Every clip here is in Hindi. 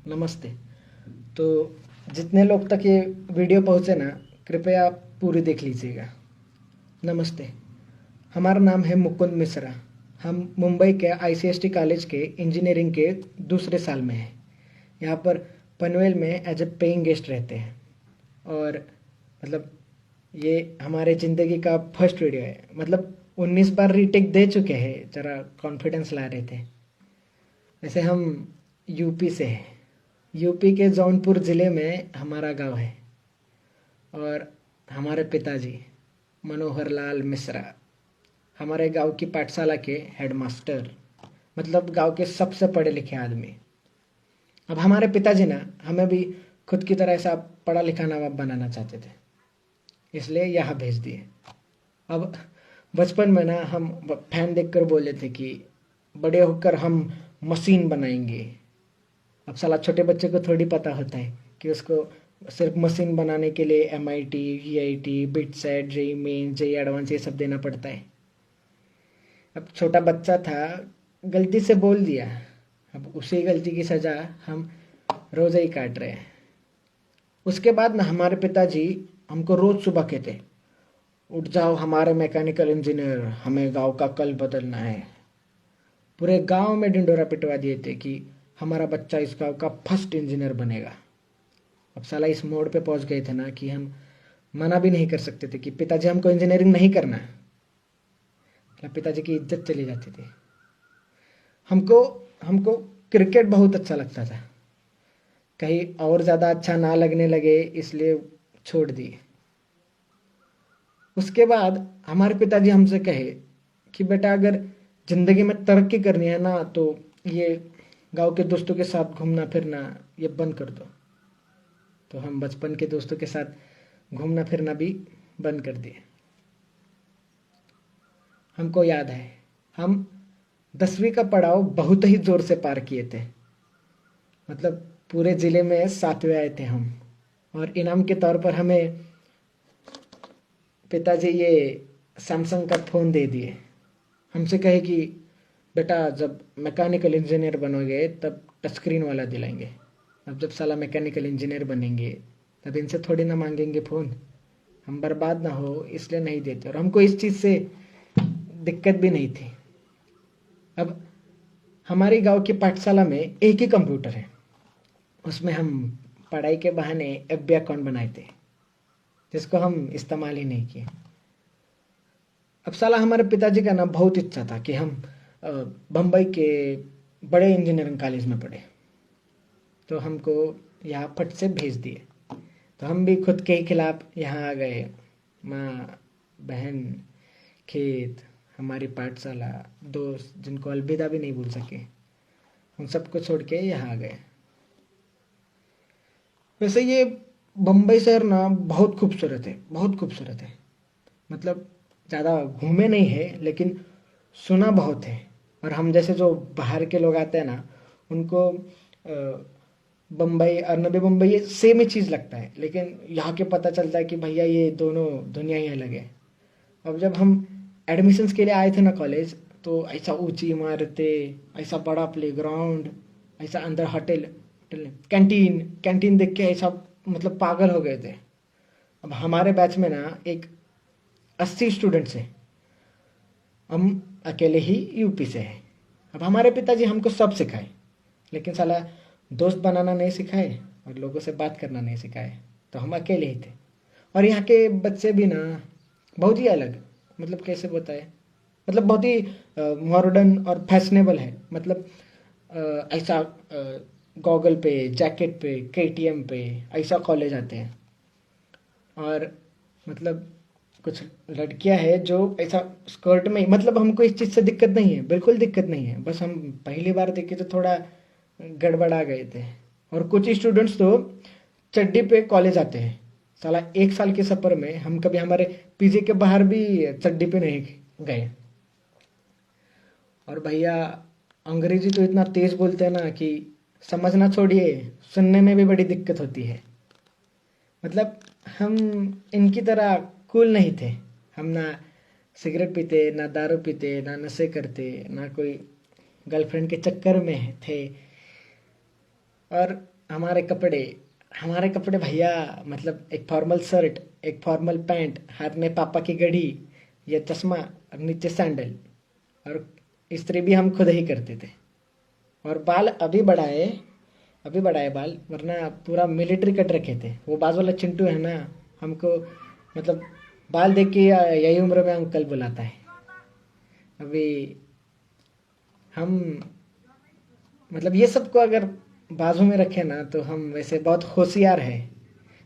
नमस्ते। तो जितने लोग तक ये वीडियो पहुँचे ना, कृपया पूरी देख लीजिएगा। नमस्ते। हमारा नाम है मुकुंद मिश्रा। हम मुंबई के आईसीएसटी कॉलेज के इंजीनियरिंग के दूसरे साल में हैं। यहाँ पर पनवेल में एज ए पेइंग गेस्ट रहते हैं। और मतलब ये हमारे ज़िंदगी का फर्स्ट वीडियो है। मतलब 19 बार रीटेक दे चुके हैं, ज़रा कॉन्फिडेंस ला रहे थे। वैसे हम यूपी से हैं। यूपी के जौनपुर ज़िले में हमारा गांव है। और हमारे पिताजी मनोहर लाल मिश्रा हमारे गांव की पाठशाला के हेडमास्टर, मतलब गांव के सबसे पढ़े लिखे आदमी। अब हमारे पिताजी ना हमें भी खुद की तरह ऐसा पढ़ा लिखा नवाब बनाना चाहते थे, इसलिए यहाँ भेज दिए। अब बचपन में ना हम फैन देखकर बोले थे कि बड़े होकर हम मशीन बनाएंगे। अब साला छोटे बच्चे को थोड़ी पता होता है कि उसको सिर्फ मशीन बनाने के लिए MIT, EIT, BITSAT, JEE Main, JEE advance ये सब देना पड़ता है। अब छोटा बच्चा था, गलती से बोल दिया। अब उसी गलती की सज़ा हम रोज़ ही काट रहे हैं। उसके बाद ना हमारे पिताजी हमको रोज़ सुबह कहते, उठ जाओ हमारे मैकेनिकल इंजीनियर, हमें गांव का कल बदलना है। पूरे गांव में ढिंडोरा पिटवा दिए थे कि हमारा बच्चा इस गांव का फर्स्ट इंजीनियर बनेगा। अब साला इस मोड़ पे पहुंच गए थे ना कि हम मना भी नहीं कर सकते थे कि पिताजी हमको इंजीनियरिंग नहीं करना। मतलब पिताजी की इज्जत चली जाती थी। हमको हमको क्रिकेट बहुत अच्छा लगता था। कहीं और ज़्यादा अच्छा ना लगने लगे इसलिए छोड़ दिए। उसके बाद हमारे पिताजी हमसे कहे कि बेटा अगर ज़िंदगी में तरक्की करनी है ना तो ये गांव के दोस्तों के साथ घूमना फिरना ये बंद कर दो। तो हम बचपन के दोस्तों के साथ घूमना फिरना भी बंद कर दिए। हमको याद है हम 10वीं का पड़ाव बहुत ही ज़ोर से पार किए थे। मतलब पूरे ज़िले में 7वें आए थे हम। और इनाम के तौर पर हमें पिताजी ये सैमसंग का फ़ोन दे दिए। हमसे कहे कि बेटा जब मैकेनिकल इंजीनियर बनोगे तब टच स्क्रीन वाला दिलाएंगे। अब जब साला मैकेनिकल इंजीनियर बनेंगे तब इनसे थोड़ी ना मांगेंगे फ़ोन। हम बर्बाद ना हो इसलिए नहीं देते, और हमको इस चीज़ से दिक्कत भी नहीं थी। अब हमारे गांव की पाठशाला में एक ही कंप्यूटर है। उसमें हम पढ़ाई के बहाने FB अकाउंट बनाए थे, जिसको हम इस्तेमाल ही नहीं किए। अब साला हमारे पिताजी का ना बहुत इच्छा था कि हम बम्बई के बड़े इंजीनियरिंग कॉलेज में पढ़े। तो हमको यहाँ फट से भेज दिए। तो हम भी खुद के ही खिलाफ यहाँ आ गए। माँ, बहन, खेत, हमारी पाठशाला, दोस्त जिनको अलविदा भी नहीं भूल सके, हम सबको छोड़ के यहाँ आ गए। वैसे ये बम्बई शहर ना बहुत खूबसूरत है, बहुत खूबसूरत है। मतलब ज़्यादा घूमे नहीं है लेकिन सुना बहुत है। और हम जैसे जो बाहर के लोग आते हैं ना उनको बम्बई और नवी मुंबई ये सेम ही चीज़ लगता है, लेकिन यहाँ के पता चलता है कि भैया ये दोनों दुनिया ही अलग है। अब जब हम एडमिशन्स के लिए आए थे ना कॉलेज, तो ऐसा ऊंची इमारतें, ऐसा बड़ा प्लेग्राउंड, ऐसा अंदर होटल, कैंटीन कैंटीन देख के ऐसा मतलब पागल हो गए थे। अब हमारे बैच में ना एक 80 स्टूडेंट्स हैं। हम अकेले ही यूपी से हैं। अब हमारे पिताजी हमको सब सिखाए, लेकिन साला दोस्त बनाना नहीं सिखाए और लोगों से बात करना नहीं सिखाए। तो हम अकेले ही थे। और यहाँ के बच्चे भी ना बहुत ही अलग, मतलब कैसे बताए, मतलब बहुत ही मॉडर्न और फैशनेबल है। मतलब ऐसा गॉगल पे, जैकेट पे, KTM पे ऐसा कॉलेज आते हैं। और मतलब कुछ लड़कियां हैं जो ऐसा स्कर्ट में, मतलब हमको इस चीज़ से दिक्कत नहीं है, बिल्कुल दिक्कत नहीं है। बस हम पहली बार देखे तो थोड़ा गड़बड़ा गए थे। और कुछ स्टूडेंट्स तो चड्डी पे कॉलेज आते हैं। साला 1 साल के सफ़र में हम कभी हमारे PG के बाहर भी चड्डी पे नहीं गए। और भैया अंग्रेजी तो इतना तेज़ बोलते हैं ना कि समझना छोड़िए, सुनने में भी बड़ी दिक्कत होती है। मतलब हम इनकी तरह कूल नहीं थे। हम ना सिगरेट पीते, ना दारू पीते, ना नशे करते, ना कोई गर्लफ्रेंड के चक्कर में थे। और हमारे कपड़े भैया, मतलब एक फॉर्मल शर्ट, एक फॉर्मल पैंट, हाथ में पापा की घड़ी, ये चश्मा और नीचे सैंडल, और इस्त्री भी हम खुद ही करते थे। और बाल अभी बढ़ाए बाल, वरना पूरा मिलिट्री कट रखे थे। वो बाजू वाला चिंटू है ना, हमको मतलब बाल देख के यही उम्र में अंकल बुलाता है। अभी हम मतलब ये सब को अगर बाजू में रखे ना, तो हम वैसे बहुत होशियार है।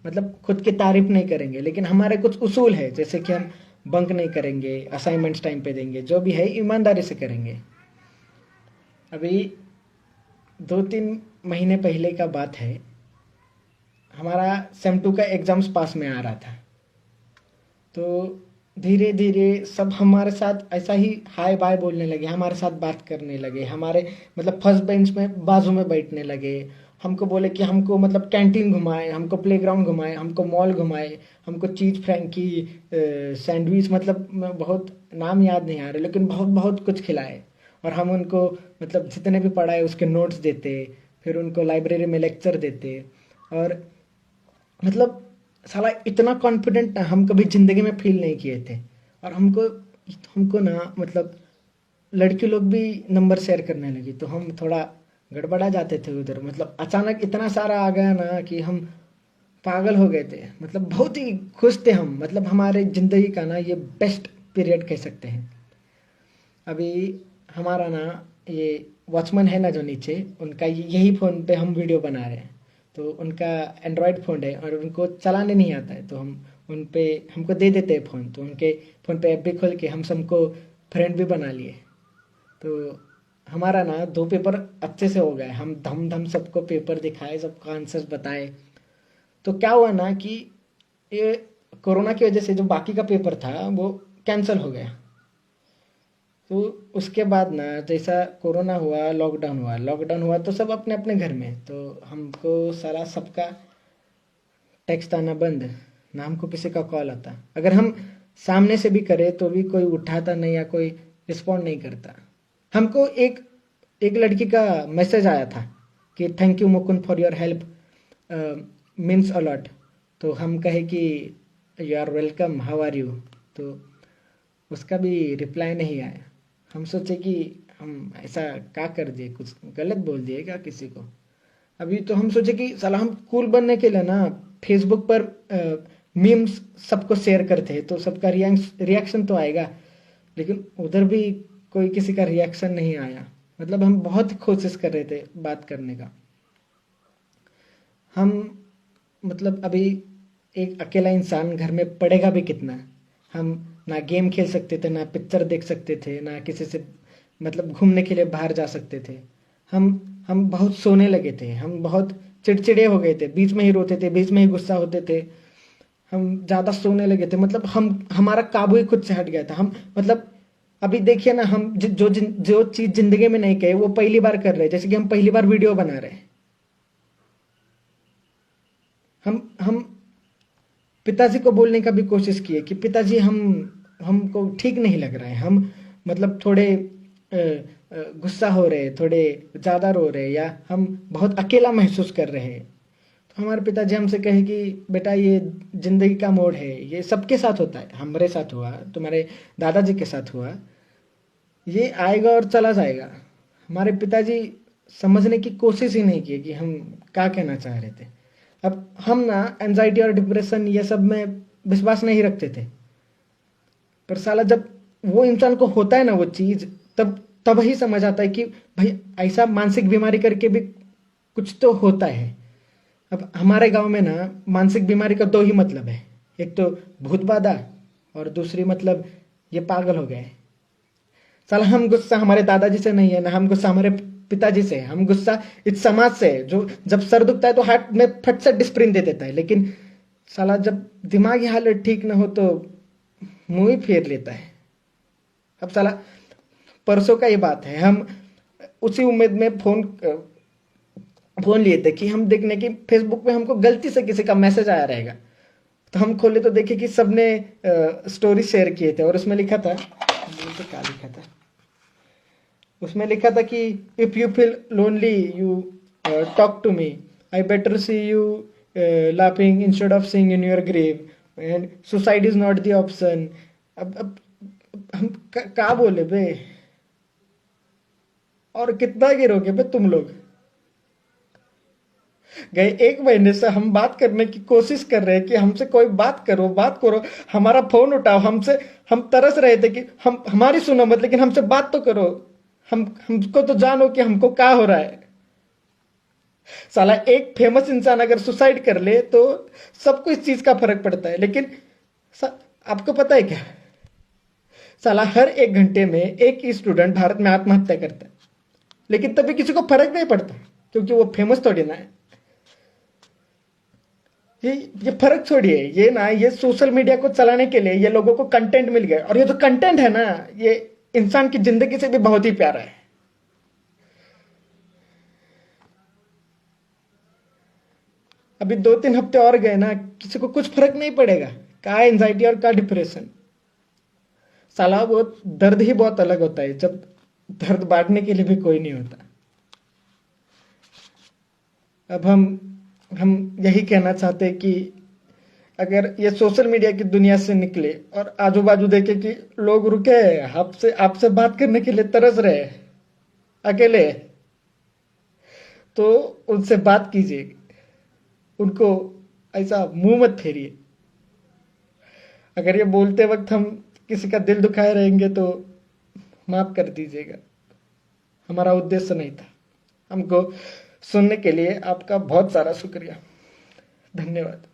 मतलब खुद की तारीफ नहीं करेंगे, लेकिन हमारे कुछ उसूल है, जैसे कि हम बंक नहीं करेंगे, असाइनमेंट्स टाइम पे देंगे, जो भी है ईमानदारी से करेंगे। अभी 2-3 महीने पहले का बात है, हमारा सेम 2 का एग्ज़ाम्स पास में आ रहा था। तो धीरे धीरे सब हमारे साथ ऐसा ही हाय बाय बोलने लगे, हमारे साथ बात करने लगे, हमारे मतलब फर्स्ट बेंच में बाजू में बैठने लगे। हमको बोले कि हमको मतलब कैंटीन घुमाए, हमको प्लेग्राउंड घुमाए, हमको मॉल घुमाए, हमको चीज़ फ्रैंकी, सैंडविच, मतलब बहुत नाम याद नहीं आ रहे, लेकिन बहुत बहुत कुछ खिलाए। और हम उनको मतलब जितने भी पढ़ाए उसके नोट्स देते, फिर उनको लाइब्रेरी में लेक्चर देते। और मतलब साला इतना कॉन्फिडेंट हम कभी ज़िंदगी में फील नहीं किए थे। और हमको हमको ना मतलब लड़की लोग भी नंबर शेयर करने लगी, तो हम थोड़ा गड़बड़ा जाते थे उधर। मतलब अचानक इतना सारा आ गया ना कि हम पागल हो गए थे। मतलब बहुत ही खुश थे हम, मतलब हमारे ज़िंदगी का ना ये बेस्ट पीरियड कह सकते हैं। अभी हमारा ना ये वॉचमैन है ना जो नीचे, उनका यही फ़ोन पे हम वीडियो बना रहे हैं। तो उनका एंड्रॉयड फ़ोन है और उनको चलाने नहीं आता है, तो हम उन पे हमको दे देते हैं फ़ोन। तो उनके फ़ोन पे ऐप भी खोल के हम सबको फ्रेंड भी बना लिए। तो हमारा ना 2 पेपर अच्छे से हो गए, हम धम धम सबको पेपर दिखाए, सबको आंसर्स बताए। तो क्या हुआ ना कि ये कोरोना की वजह से जो बाकी का पेपर था वो कैंसिल हो गया। तो उसके बाद ना जैसा कोरोना हुआ, लॉकडाउन हुआ तो सब अपने अपने घर में। तो हमको सारा सबका टेक्स्ट आना बंद, ना हमको किसी का कॉल आता। अगर हम सामने से भी करें तो भी कोई उठाता नहीं या कोई रिस्पॉन्ड नहीं करता। हमको एक एक लड़की का मैसेज आया था कि thank you Mukund for your help, means a lot. तो हम कहे कि you are welcome, how are you. तो उसका भी रिप्लाई नहीं आया। हम सोचे कि हम ऐसा क्या कर दिए, कुछ गलत बोल दिए क्या किसी को। अभी तो हम सोचे कि साला हम कूल बनने के लिए ना फेसबुक पर मीम्स सबको शेयर करते हैं, तो सबका रिएक्शन तो आएगा। लेकिन उधर भी कोई किसी का रिएक्शन नहीं आया। मतलब हम बहुत कोशिश कर रहे थे बात करने का। हम मतलब अभी एक अकेला इंसान घर में पढ़ेगा भी कितना। हम ना गेम खेल सकते थे, ना पिक्चर देख सकते थे, ना किसी से मतलब घूमने के लिए बाहर जा सकते थे। हम बहुत सोने लगे थे, हम बहुत चिड़चिड़े हो गए थे, बीच में ही रोते थे, बीच में ही गुस्सा होते थे। हम ज़्यादा सोने लगे थे, मतलब हम हमारा काबू ही खुद से हट गया था। हम मतलब अभी देखिए ना, हम जो चीज़ ज़िंदगी में नहीं कहे वो पहली बार कर रहे हैं। जैसे कि हम पहली बार वीडियो बना रहे हैं। हम पिताजी को बोलने का भी कोशिश किए कि पिताजी हमको ठीक नहीं लग रहा है। हम मतलब थोड़े गुस्सा हो रहे, थोड़े ज़्यादा रो रहे, या हम बहुत अकेला महसूस कर रहे हैं। तो हमारे पिताजी हमसे कहे कि बेटा ये ज़िंदगी का मोड़ है, ये सबके साथ होता है। हमारे साथ हुआ, तुम्हारे दादाजी के साथ हुआ, ये आएगा और चला जाएगा। हमारे पिताजी समझने की कोशिश ही नहीं की कि हम क्या कहना चाह रहे थे। अब हम ना एंजाइटी और डिप्रेशन ये सब में विश्वास नहीं रखते थे। पर साला जब वो इंसान को होता है ना वो चीज़, तब तब ही समझ आता है कि भाई ऐसा मानसिक बीमारी करके भी कुछ तो होता है। अब हमारे गांव में ना मानसिक बीमारी का 2 ही मतलब है, एक तो भूत बाधा और दूसरी मतलब ये पागल हो गए। साला हम गुस्सा हमारे दादाजी से नहीं है, ना हम गुस्सा हमारे पिताजी से है। हम गुस्सा इस समाज से है, जो जब सर दुखता है तो हाथ में फट से डिस्प्रिन दे देता है, लेकिन साला जब दिमागी हालत ठीक ना हो तो मुंह ही फेर लेता है। अब साला परसों का ये बात है, हम उसी उम्मीद में फोन लिए थे कि हम देखने की फेसबुक पे हमको गलती से किसी का मैसेज आया रहेगा। तो हम खोले तो देखे कि सबने स्टोरी शेयर किए थे, और उसमें लिखा था, तो क्या लिखा था उसमें लिखा था कि if you feel lonely you talk to me, I better see you laughing instead of seeing in your grave. And suicide is not the option. अब हम क्या बोले बे? और कितना गिरोगे बे तुम लोग? गए 1 महीने से हम बात करने की कोशिश कर रहे हैं कि हमसे कोई बात करो, हमारा फोन उठाओ, हम तरस रहे थे कि हमारी सुनो मत, लेकिन हमसे बात तो करो, हमको तो जानो कि हमको क्या हो रहा है। साला एक फेमस इंसान अगर सुसाइड कर ले तो सबको इस चीज का फर्क पड़ता है, लेकिन आपको पता है क्या, साला हर 1 घंटे में एक स्टूडेंट भारत में आत्महत्या करता है, लेकिन तभी किसी को फर्क नहीं पड़ता क्योंकि वो फेमस थोड़ी ना है। ये फर्क छोड़िए, ये सोशल मीडिया को चलाने के लिए ये लोगों को कंटेंट मिल गया, और ये जो कंटेंट है ना, ये इंसान की जिंदगी से भी बहुत ही प्यारा है। अभी 2-3 हफ्ते और गए ना, किसी को कुछ फर्क नहीं पड़ेगा, क्या एंजाइटी और क्या डिप्रेशन। साला वो दर्द ही बहुत अलग होता है जब दर्द बांटने के लिए भी कोई नहीं होता। अब हम यही कहना चाहते हैं कि अगर ये सोशल मीडिया की दुनिया से निकले और आजू बाजू देखे कि लोग रुके आपसे बात करने के लिए तरस रहे अकेले, तो उनसे बात कीजिए, उनको ऐसा मुंह मत फेरिए। अगर ये बोलते वक्त हम किसी का दिल दुखाए रहेंगे तो माफ कर दीजिएगा, हमारा उद्देश्य नहीं था। हमको सुनने के लिए आपका बहुत सारा शुक्रिया, धन्यवाद।